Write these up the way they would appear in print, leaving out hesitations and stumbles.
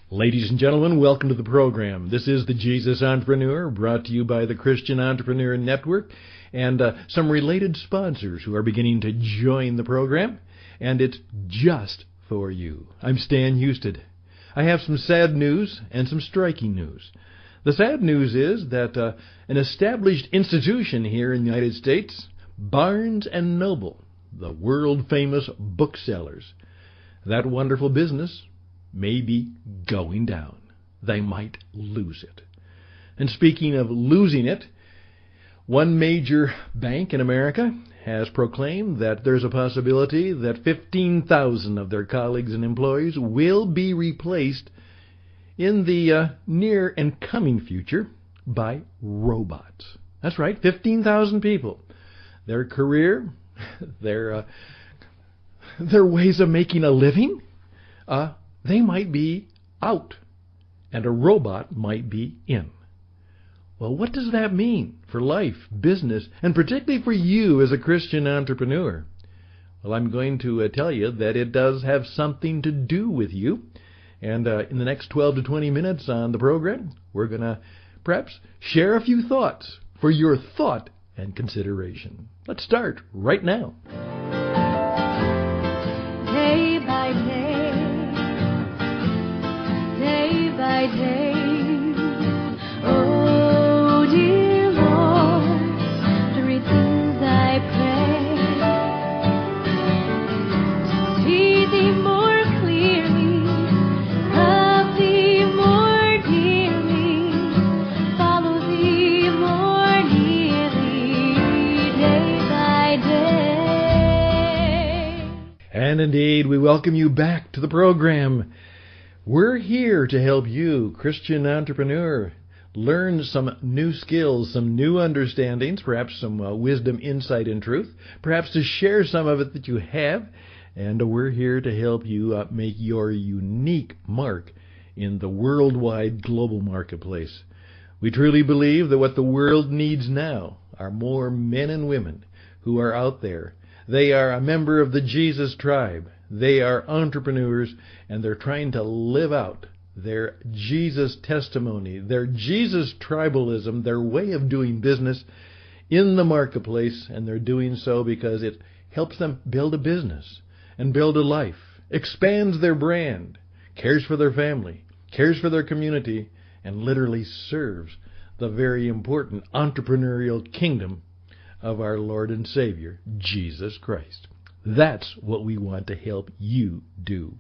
Ladies and gentlemen, welcome to the program. This is the Jesus Entrepreneur, brought to you by the Christian Entrepreneur Network and some related sponsors who are beginning to join the program, and it's just for you. I'm Stan Houston. I have some sad news and some striking news. The sad news is that an established institution here in the United States, Barnes & Noble, the world-famous booksellers, that wonderful business may be going down. They might lose it. And speaking of losing it, one major bank in America has proclaimed that there's a possibility that 15,000 of their colleagues and employees will be replaced in the near and coming future by robots. That's right, 15,000 people. Their career, their ways of making a living, they might be out, and a robot might be in. Well, what does that mean for life, business, and particularly for you as a Christian entrepreneur? Well, I'm going to tell you that it does have something to do with you. And in the next 12 to 20 minutes on the program, we're going to perhaps share a few thoughts for your thought and consideration. Let's start right now. Day by day. Day by day, oh dear Lord, 3 things I pray: to see Thee more clearly, love Thee more dearly, follow Thee more nearly, day by day. And indeed, we welcome you back to the program. We're here to help you, Christian entrepreneur, learn some new skills, some new understandings, perhaps some wisdom, insight, and truth, perhaps to share some of it that you have, and we're here to help you make your unique mark in the worldwide global marketplace. We truly believe that what the world needs now are more men and women who are out there. They are a member of the Jesus tribe. They are entrepreneurs, and they're trying to live out their Jesus testimony, their Jesus tribalism, their way of doing business in the marketplace, and they're doing so because it helps them build a business and build a life, expands their brand, cares for their family, cares for their community, and literally serves the very important entrepreneurial kingdom of our Lord and Savior, Jesus Christ. That's what we want to help you do.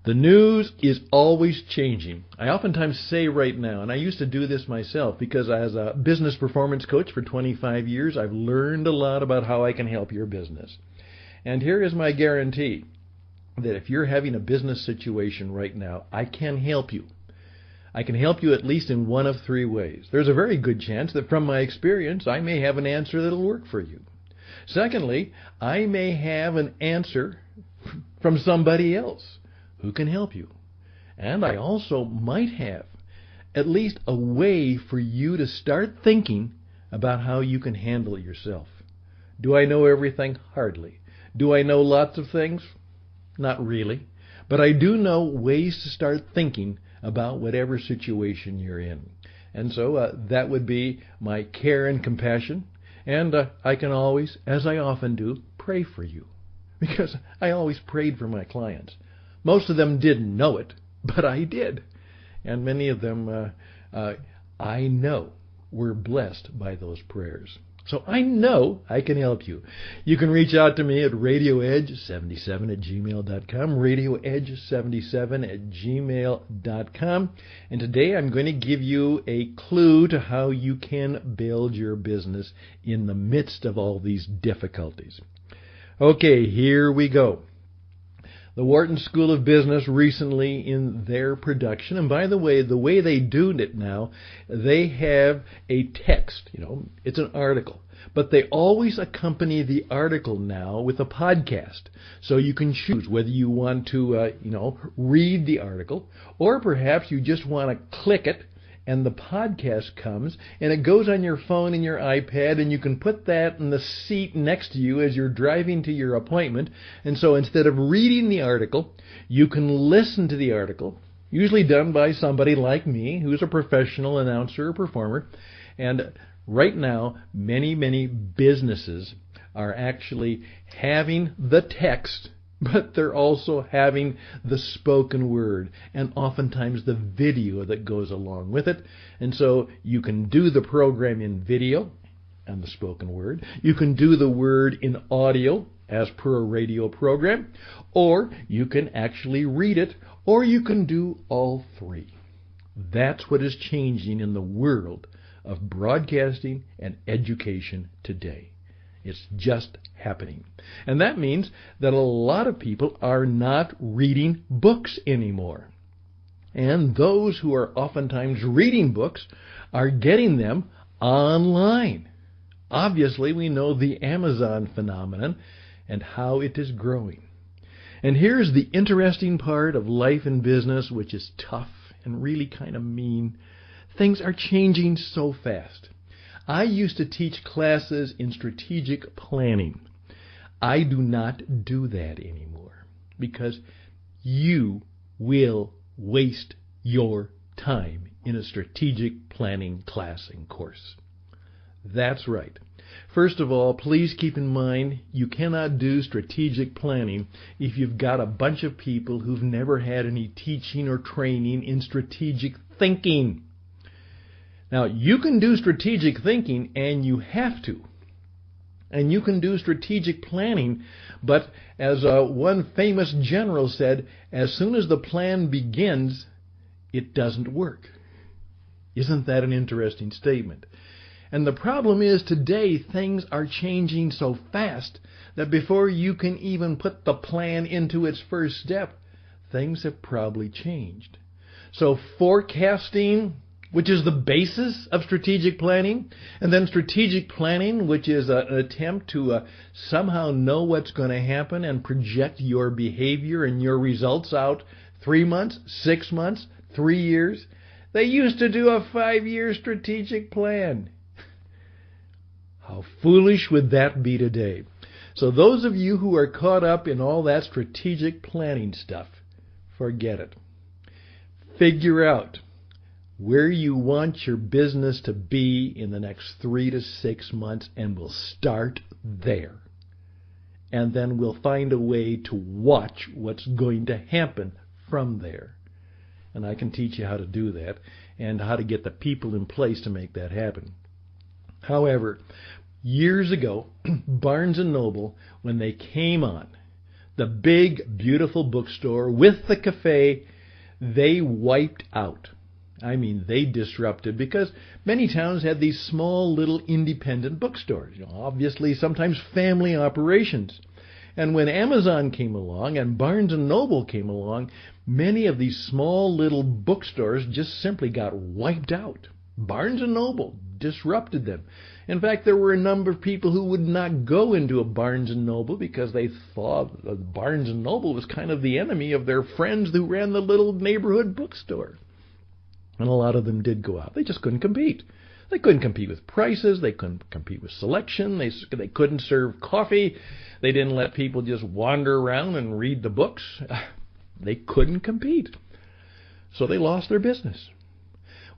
The news is always changing. I oftentimes say right now, and I used to do this myself because as a business performance coach for 25 years, I've learned a lot about how I can help your business. And here is my guarantee that if you're having a business situation right now, I can help you. I can help you at least in one of 3 ways. There's a very good chance that from my experience, I may have an answer that'll work for you. Secondly, I may have an answer from somebody else who can help you. And I also might have at least a way for you to start thinking about how you can handle it yourself. Do I know everything? Hardly. Do I know lots of things? Not really. But I do know ways to start thinking about whatever situation you're in. And so that would be my care and compassion. And I can always, as I often do, pray for you. Because I always prayed for my clients. Most of them didn't know it, but I did. And many of them, I know, were blessed by those prayers. So I know I can help you. You can reach out to me at radioedge77@gmail.com, radioedge77@gmail.com. And today I'm going to give you a clue to how you can build your business in the midst of all these difficulties. Okay, here we go. The Wharton School of Business recently in their production, and by the way they do it now, they have a text, it's an article, but they always accompany the article now with a podcast. So you can choose whether you want to, read the article, or perhaps you just want to click it and the podcast comes, and it goes on your phone and your iPad, and you can put that in the seat next to you as you're driving to your appointment. And so instead of reading the article, you can listen to the article, usually done by somebody like me who's a professional announcer or performer. And right now, many businesses are actually having the text, but they're also having the spoken word and oftentimes the video that goes along with it. And so you can do the program in video and the spoken word. You can do the word in audio as per a radio program, or you can actually read it, or you can do all three. That's what is changing in the world of broadcasting and education today. It's just happening. And that means that a lot of people are not reading books anymore. And those who are oftentimes reading books are getting them online. Obviously, we know the Amazon phenomenon and how it is growing. And here's the interesting part of life and business, which is tough and really kind of mean. Things are changing so fast. I used to teach classes in strategic planning. I do not do that anymore because you will waste your time in a strategic planning class and course. That's right. First of all, please keep in mind you cannot do strategic planning if you've got a bunch of people who've never had any teaching or training in strategic thinking. Now, you can do strategic thinking, and you have to. And you can do strategic planning, but as one famous general said, as soon as the plan begins, it doesn't work. Isn't that an interesting statement? And the problem is today things are changing so fast that before you can even put the plan into its first step, things have probably changed. So forecasting, which is the basis of strategic planning, and then strategic planning, which is an attempt to somehow know what's going to happen and project your behavior and your results out 3 months, 6 months, 3 years. They used to do a 5-year strategic plan. How foolish would that be today? So those of you who are caught up in all that strategic planning stuff, forget it. Figure out where you want your business to be in the next 3 to 6 months, and we'll start there. And then we'll find a way to watch what's going to happen from there. And I can teach you how to do that and how to get the people in place to make that happen. However, years ago, Barnes & Noble, when they came on, the big, beautiful bookstore with the cafe, they wiped out. I mean, they disrupted because many towns had these small little independent bookstores, obviously sometimes family operations. And when Amazon came along and Barnes & Noble came along, many of these small little bookstores just simply got wiped out. Barnes & Noble disrupted them. In fact, there were a number of people who would not go into a Barnes & Noble because they thought that Barnes & Noble was kind of the enemy of their friends who ran the little neighborhood bookstore. And a lot of them did go out. They just couldn't compete. They couldn't compete with prices. They couldn't compete with selection. They couldn't serve coffee. They didn't let people just wander around and read the books. They couldn't compete. So they lost their business.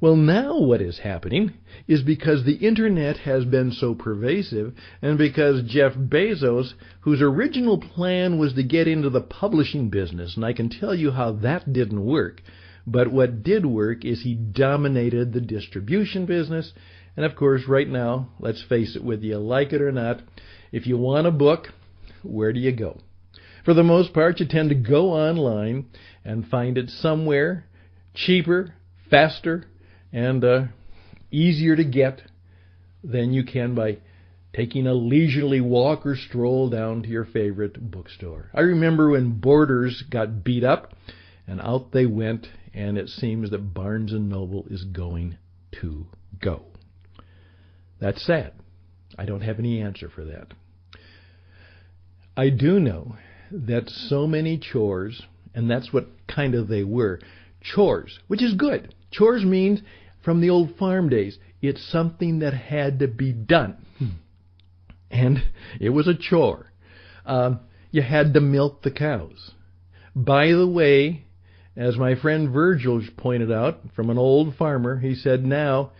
Well, now what is happening is because the Internet has been so pervasive and because Jeff Bezos, whose original plan was to get into the publishing business, and I can tell you how that didn't work, but what did work is he dominated the distribution business. And of course, right now, let's face it, whether you like it or not, if you want a book, where do you go? For the most part, you tend to go online and find it somewhere cheaper, faster, and easier to get than you can by taking a leisurely walk or stroll down to your favorite bookstore. I remember when Borders got beat up, and out they went, and it seems that Barnes & Noble is going to go. That's sad. I don't have any answer for that. I do know that so many chores, and that's what kind of they were, chores, which is good. Chores means, from the old farm days, it's something that had to be done. And it was a chore. You had to milk the cows. By the way, As my friend Virgil pointed out from an old farmer, he said now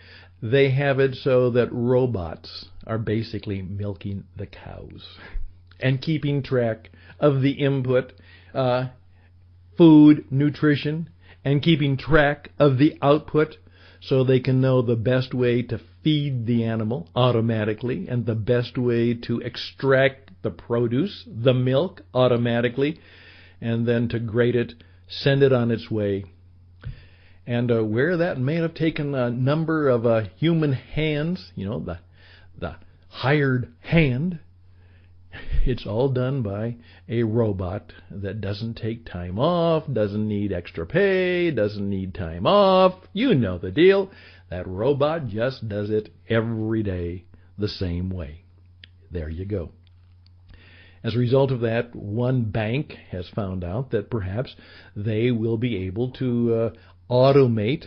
they have it so that robots are basically milking the cows and keeping track of the input, food, nutrition, and keeping track of the output so they can know the best way to feed the animal automatically and the best way to extract the produce, the milk, automatically, and then to grate it, send it on its way. And where that may have taken a number of human hands, the hired hand, it's all done by a robot that doesn't take time off, doesn't need extra pay, doesn't need time off. You know the deal. That robot just does it every day the same way. There you go. As a result of that, one bank has found out that perhaps they will be able to automate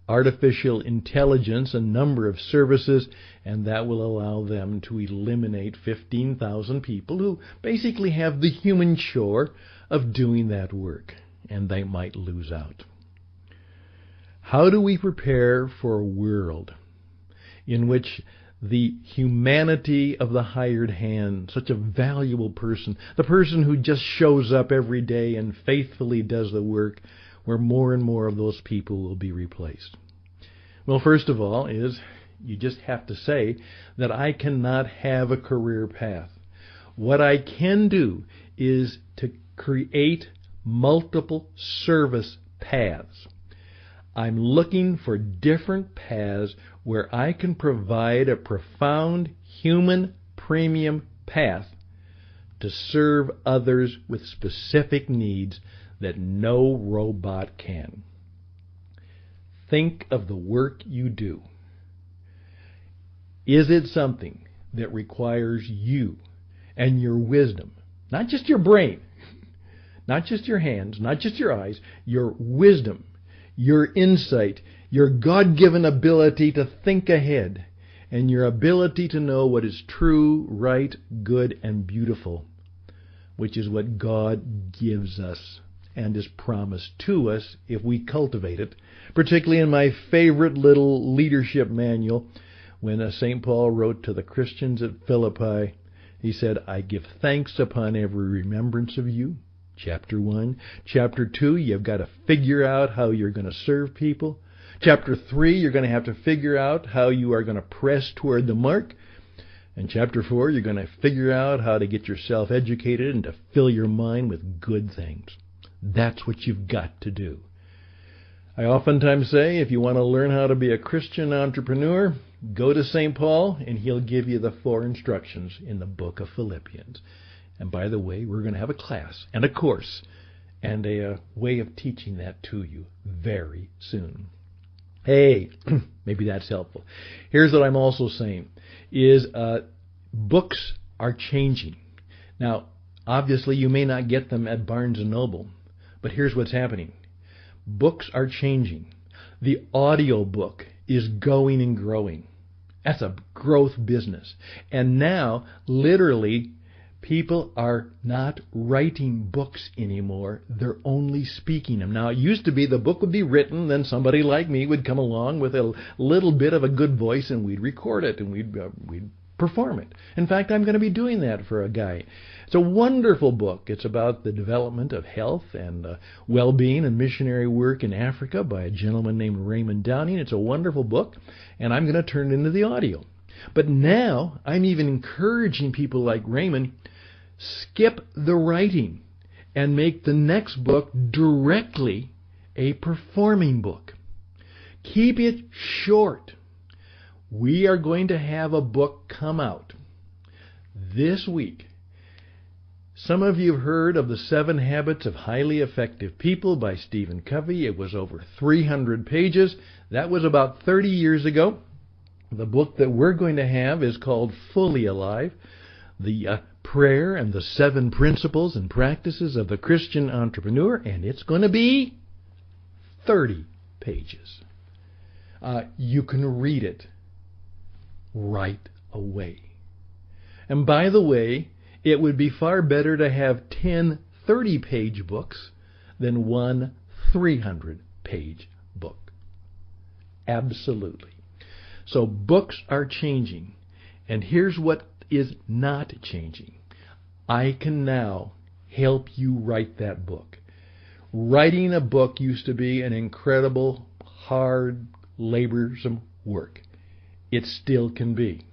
artificial intelligence, a number of services, and that will allow them to eliminate 15,000 people who basically have the human chore of doing that work, and they might lose out. How do we prepare for a world in which the humanity of the hired hand, such a valuable person, the person who just shows up every day and faithfully does the work, where more and more of those people will be replaced? Well, first of all is you just have to say that I cannot have a career path. What I can do is to create multiple service paths. I'm looking for different paths where I can provide a profound human premium path to serve others with specific needs that no robot can. Think of the work you do. Is it something that requires you and your wisdom, not just your brain, not just your hands, not just your eyes, your wisdom, your insight, your God-given ability to think ahead, and your ability to know what is true, right, good, and beautiful, which is what God gives us and is promised to us if we cultivate it, particularly in my favorite little leadership manual, when St. Paul wrote to the Christians at Philippi, he said, I give thanks upon every remembrance of you. Chapter 1. Chapter 2, you've got to figure out how you're going to serve people. Chapter 3, you're going to have to figure out how you are going to press toward the mark. And chapter 4, you're going to figure out how to get yourself educated and to fill your mind with good things. That's what you've got to do. I oftentimes say, if you want to learn how to be a Christian entrepreneur, go to St. Paul and he'll give you the 4 instructions in the book of Philippians. And by the way, we're going to have a class and a course and a way of teaching that to you very soon. Hey, maybe that's helpful. Here's what I'm also saying, is books are changing. Now, obviously, you may not get them at Barnes & Noble, but here's what's happening. Books are changing. The audio book is going and growing. That's a growth business. And now, literally, people are not writing books anymore. They're only speaking them. Now, it used to be the book would be written, then somebody like me would come along with a little bit of a good voice, and we'd record it, and we'd perform it. In fact, I'm going to be doing that for a guy. It's a wonderful book. It's about the development of health and well-being and missionary work in Africa by a gentleman named Raymond Downing. It's a wonderful book, and I'm going to turn it into the audio. But now I'm even encouraging people like Raymond, skip the writing and make the next book directly a performing book. Keep it short. We are going to have a book come out this week. Some of you have heard of the 7 Habits of Highly Effective People by Stephen Covey. It was over 300 pages. That was about 30 years ago. The book that we're going to have is called Fully Alive, the prayer and the 7 principles and practices of the Christian entrepreneur, and it's going to be 30 pages. You can read it right away. And by the way, it would be far better to have 10 30-page books than one 300-page book. Absolutely. So books are changing. And here's what is not changing. I can now help you write that book. Writing a book used to be an incredible, hard, laborsome work. It still can be.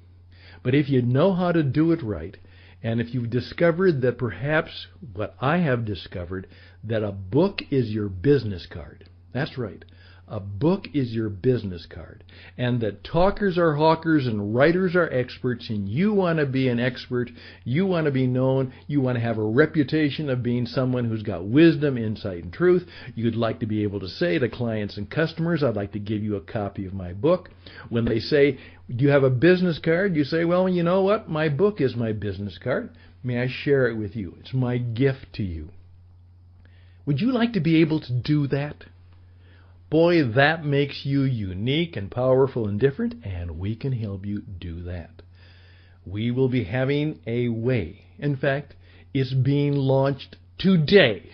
But if you know how to do it right, and if you've discovered that perhaps what I have discovered, that a book is your business card. That's right. A book is your business card. And that talkers are hawkers and writers are experts, and you want to be an expert, you want to be known, you want to have a reputation of being someone who's got wisdom, insight, and truth. You'd like to be able to say to clients and customers, I'd like to give you a copy of my book. When they say, do you have a business card? You say, well, you know what? My book is my business card. May I share it with you? It's my gift to you. Would you like to be able to do that? Boy, that makes you unique and powerful and different, and we can help you do that. We will be having a way. In fact, it's being launched today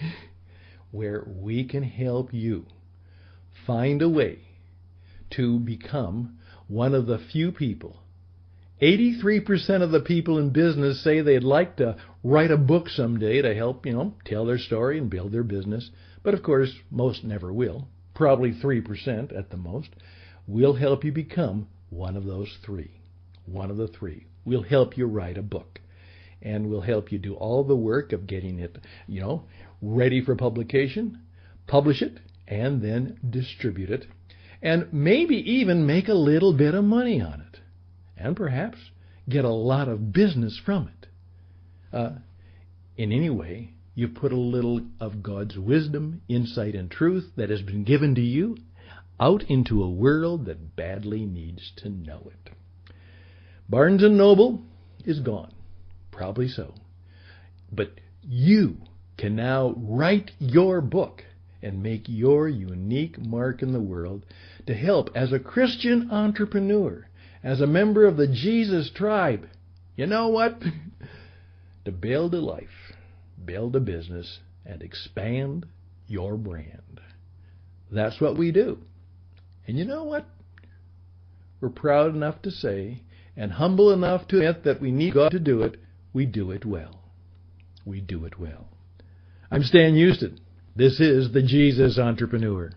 where we can help you find a way to become one of the few people. 83% of the people in business say they'd like to write a book someday to help, tell their story and build their business. But of course, most never will. Probably 3% at the most. We'll help you become one of those three. One of the three. We'll help you write a book. And we'll help you do all the work of getting it, ready for publication, publish it, and then distribute it. And maybe even make a little bit of money on it. And perhaps get a lot of business from it. In any way, you've put a little of God's wisdom, insight, and truth that has been given to you out into a world that badly needs to know it. Barnes & Noble is gone. Probably so. But you can now write your book and make your unique mark in the world to help as a Christian entrepreneur, as a member of the Jesus tribe. You know what? To build a life, build a business, and expand your brand. That's what we do. And you know what? We're proud enough to say, and humble enough to admit that we need God to do it. We do it well. We do it well. I'm Stan Houston. This is the Jesus Entrepreneur.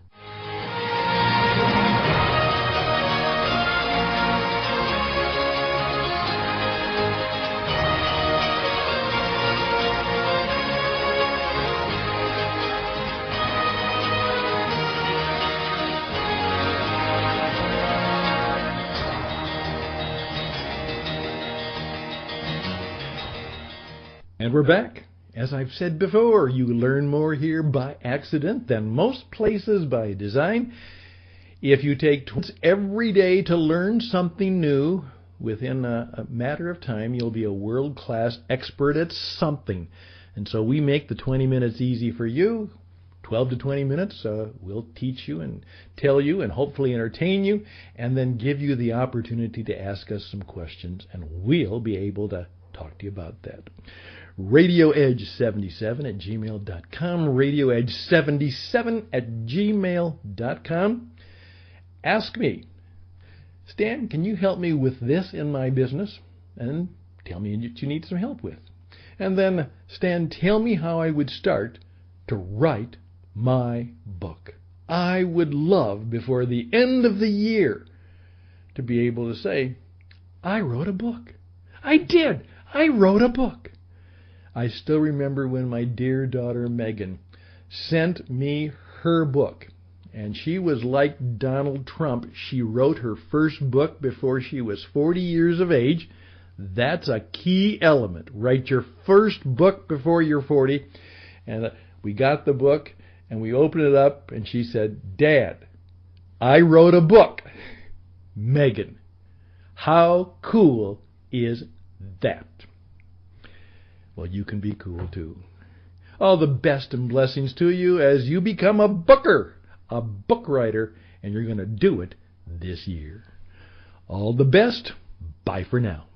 And we're back. As I've said before, you learn more here by accident than most places by design. If you take 20 minutes every day to learn something new, within a matter of time, you'll be a world-class expert at something. And so we make the 20 minutes easy for you. 12 to 20 minutes, we'll teach you and tell you and hopefully entertain you, and then give you the opportunity to ask us some questions, and we'll be able to talk to you about that. RadioEdge77 at gmail.com, RadioEdge77 at gmail.com. Ask me, Stan, can you help me with this in my business? And tell me what you need some help with. And then, Stan, tell me how I would start to write my book. I would love, before the end of the year, to be able to say, I wrote a book. I did. I wrote a book. I still remember when my dear daughter Megan sent me her book. And she was like Donald Trump. She wrote her first book before she was 40 years of age. That's a key element. Write your first book before you're 40. And we got the book, and we opened it up, and she said, Dad, I wrote a book. Megan, how cool is that? Well, you can be cool too. All the best and blessings to you as you become a booker, a book writer, and you're going to do it this year. All the best. Bye for now.